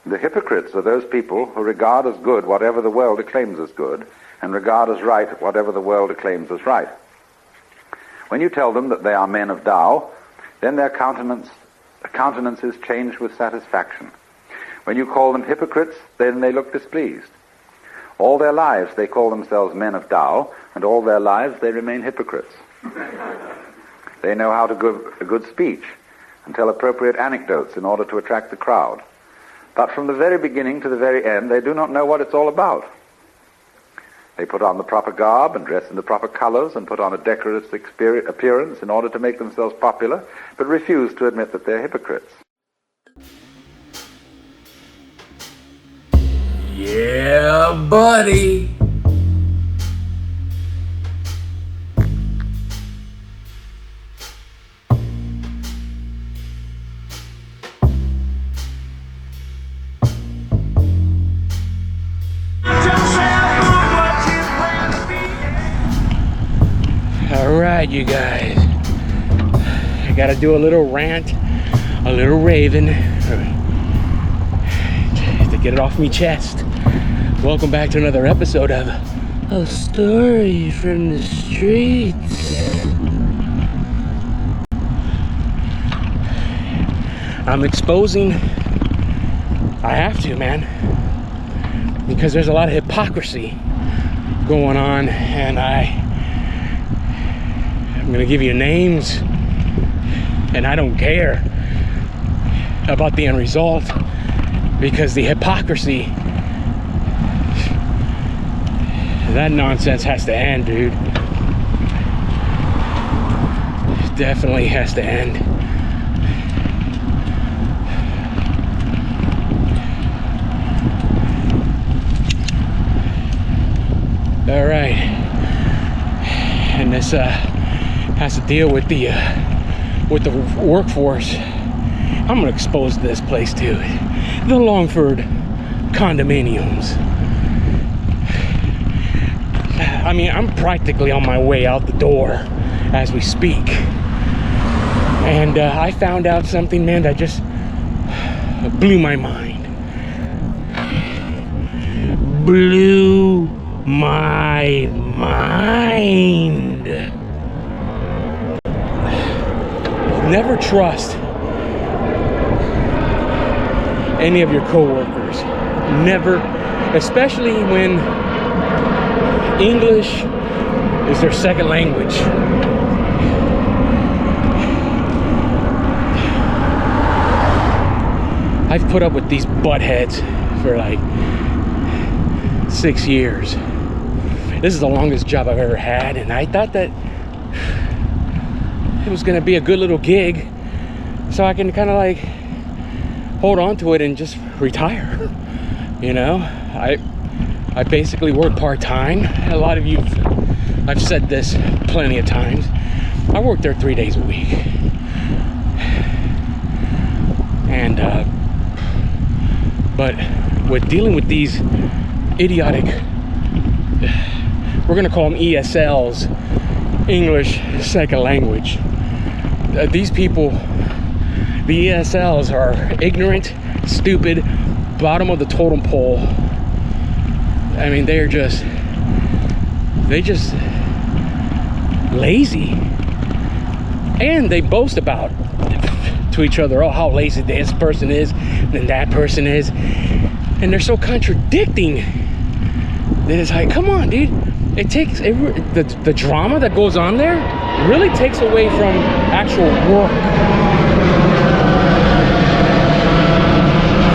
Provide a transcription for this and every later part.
The hypocrites are those people who regard as good whatever the world acclaims as good, and regard as right whatever the world acclaims as right. When you tell them that they are men of Tao, then their countenances change with satisfaction. When you call them hypocrites, then they look displeased. All their lives they call themselves men of Tao, and all their lives they remain hypocrites. They know how to give a good speech and tell appropriate anecdotes in order to attract the crowd. But from the very beginning to the very end, they do not know what it's all about. They put on the proper garb and dress in the proper colors and put on a decorous appearance in order to make themselves popular, but refuse to admit that they're hypocrites. Yeah, buddy. All right, you guys. I gotta do a little rant, a little raving, to get it off me chest. Welcome back to another episode of A Story from the Streets. I'm exposing, I have to, man, because there's a lot of hypocrisy going on, and I'm gonna give you names, and I don't care about the end result, because the hypocrisy, that nonsense has to end, dude. It definitely has to end. All right, and this has to deal with the workforce. I'm gonna expose this place too. The Longford condominiums. I mean, I'm practically on my way out the door as we speak, and I found out something, man, that just blew my mind. Blew my mind. Never trust any of your coworkers. Never, especially when English is their second language. I've put up with these buttheads for like 6 years. This is the longest job I've ever had, and I thought that it was gonna be a good little gig, so I can kind of like hold on to it and just retire. You know, I basically work part-time. A lot of you, I've said this plenty of times, I work there 3 days a week, and but with dealing with these idiotic, we're gonna call them ESLs, English second language. These people, the ESLs, are ignorant, stupid, bottom of the totem pole. I mean, they just lazy, and they boast about to each other, oh, how lazy this person is and that person is, and they're so contradicting that it's like, come on, dude. It takes the drama that goes on there really takes away from actual work.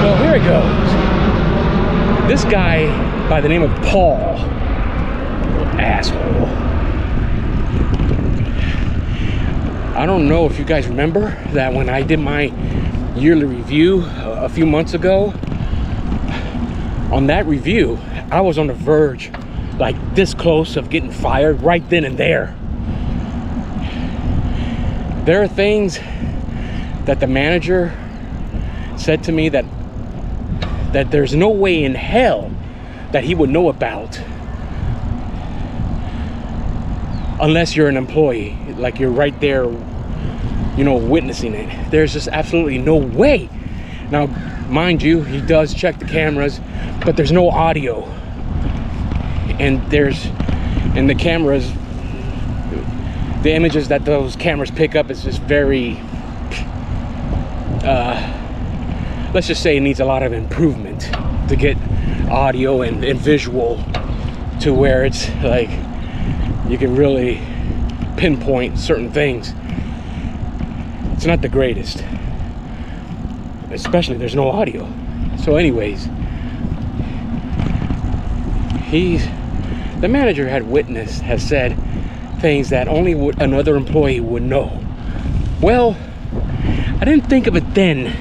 So here it goes. This guy by the name of Paul, asshole. I don't know if you guys remember that when I did my yearly review a few months ago. On that review, I was on the verge, like this close, of getting fired right then and there. There are things that the manager said to me that there's no way in hell that he would know about unless you're an employee, like you're right there, you know, witnessing it. There's just absolutely no way. Now, mind you, he does check the cameras, but there's no audio. And the cameras, the images that those cameras pick up is just very, let's just say it needs a lot of improvement to get audio and visual to where it's like you can really pinpoint certain things. It's not the greatest, especially there's no audio. So anyways, the manager has said things that only another employee would know. Well, I didn't think of it then,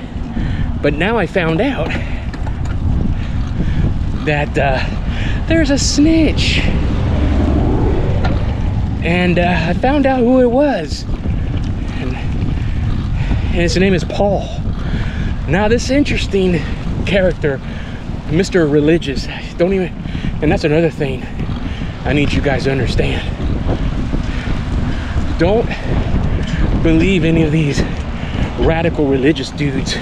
but now I found out that there's a snitch, and I found out who it was, and his name is Paul. Now this interesting character, Mr. Religious, and that's another thing I need you guys to understand. Don't believe any of these radical religious dudes,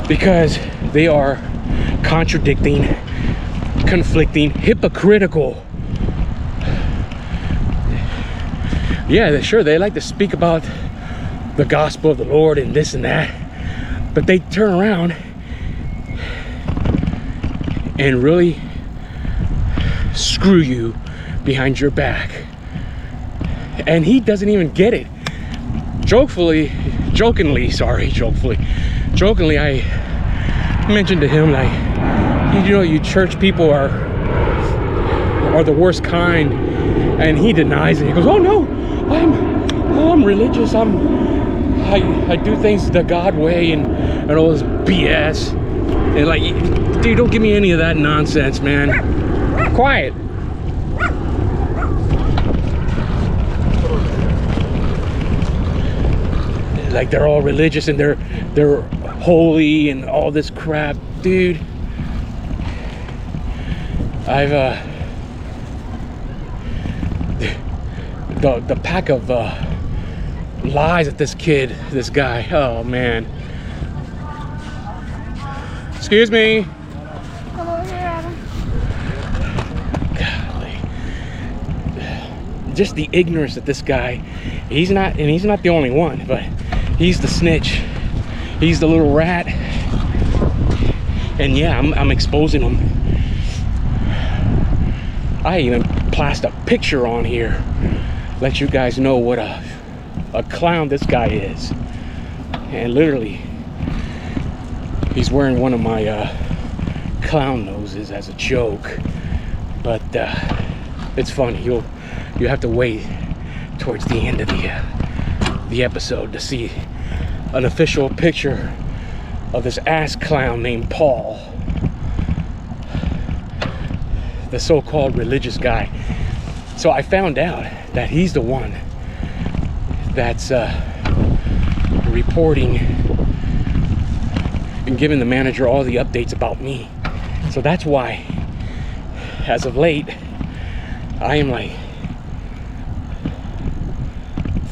because they are contradicting, conflicting, hypocritical. Yeah, sure, they like to speak about the gospel of the Lord and this and that, but they turn around and really screw you behind your back. And he doesn't even get it. Jokingly, I mentioned to him, like, you know, you church people are the worst kind, and he denies it. He goes, oh no, I'm religious, I do things the God way, and all this BS. And like, dude, don't give me any of that nonsense, man. Quiet. Like they're all religious and they're holy and all this crap, dude. I've the pack of lies that this guy, oh man. Excuse me. Come over here, Adam. Golly. Just the ignorance that this guy, he's not the only one, but he's the snitch. He's the little rat. And yeah, I'm exposing him. I even plastered a picture on here. Let you guys know what a clown this guy is. And literally, he's wearing one of my clown noses as a joke. But it's funny. You have to wait towards the end of the episode to see an official picture of this ass clown named Paul, the so-called religious guy. So I found out that he's the one that's reporting and giving the manager all the updates about me. So that's why, as of late, I am like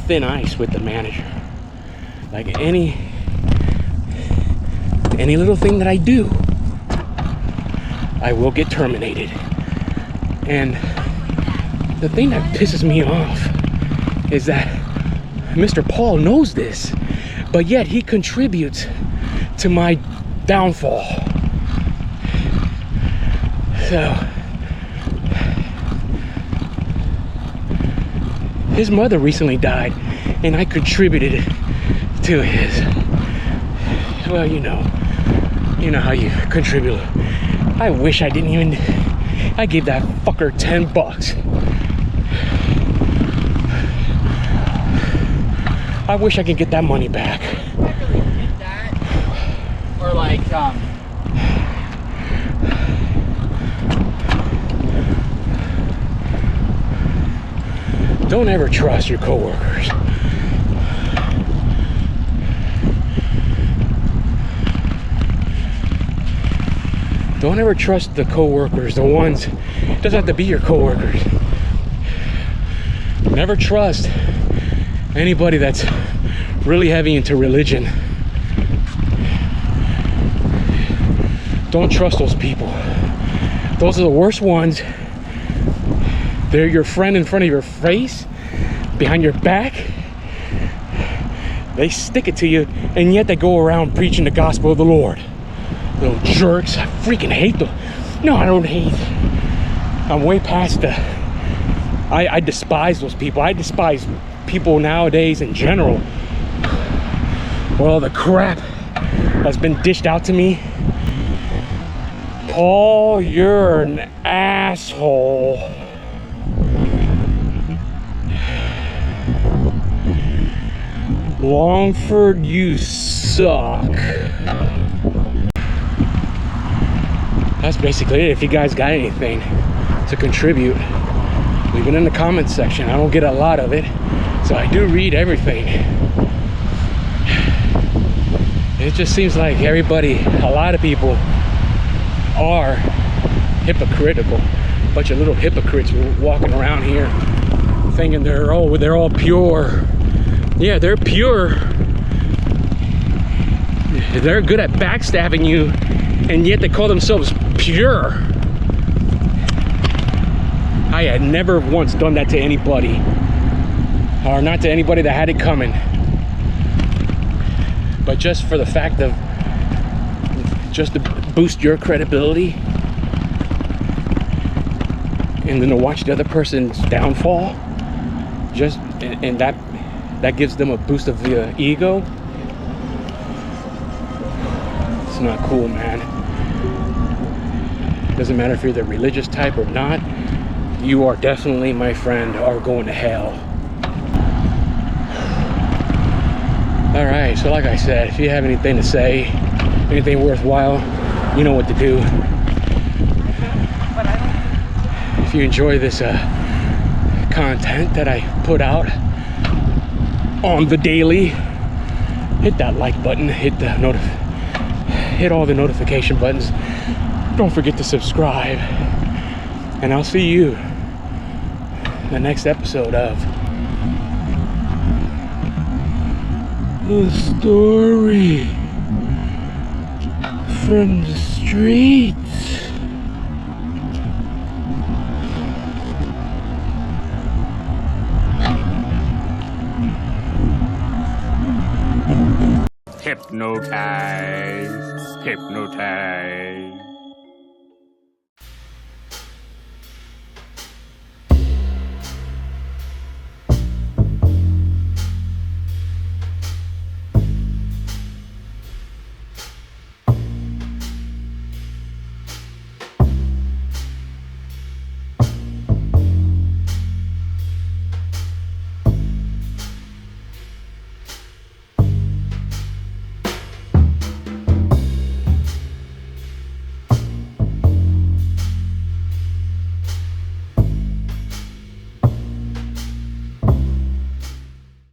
thin ice with the manager. Like any little thing that I do, I will get terminated. And the thing that pisses me off is that Mr. Paul knows this, but yet he contributes to my downfall. So his mother recently died, and I contributed to his. Well, you know how you contribute. I wish I didn't even. I gave that fucker $10. I wish I could get that money back. I really did that, or like Don't ever trust your coworkers. Don't ever trust the coworkers, the ones, it doesn't have to be your coworkers. Never trust anybody that's really heavy into religion. Don't trust those people. Those are the worst ones. They're your friend in front of your face, behind your back. They stick it to you, and yet they go around preaching the gospel of the Lord. Little jerks. I freaking hate them. No, I don't hate. I'm way past the... I despise those people. I despise people nowadays in general. Well, the crap that's been dished out to me. Paul, you're an asshole. Longford, you suck. That's basically it. If you guys got anything to contribute, leave it in the comments section. I don't get a lot of it, so I do read everything. It just seems like everybody, a lot of people are hypocritical. A bunch of little hypocrites walking around here thinking they're all pure. Yeah, they're pure. They're good at backstabbing you, and yet they call themselves pure. I had never once done that to anybody, or not to anybody that had it coming. But just for the fact of, just to boost your credibility, and then to watch the other person's downfall, and that gives them a boost of the ego. It's not cool, man. Doesn't matter if you're the religious type or not. You are definitely, my friend, are going to hell. All right, so like I said, if you have anything to say, anything worthwhile, you know what to do. If you enjoy this content that I put out on the daily, hit that like button, hit all the notification buttons. Don't forget to subscribe, and I'll see you in the next episode of The Story from the Streets. Hypnotize.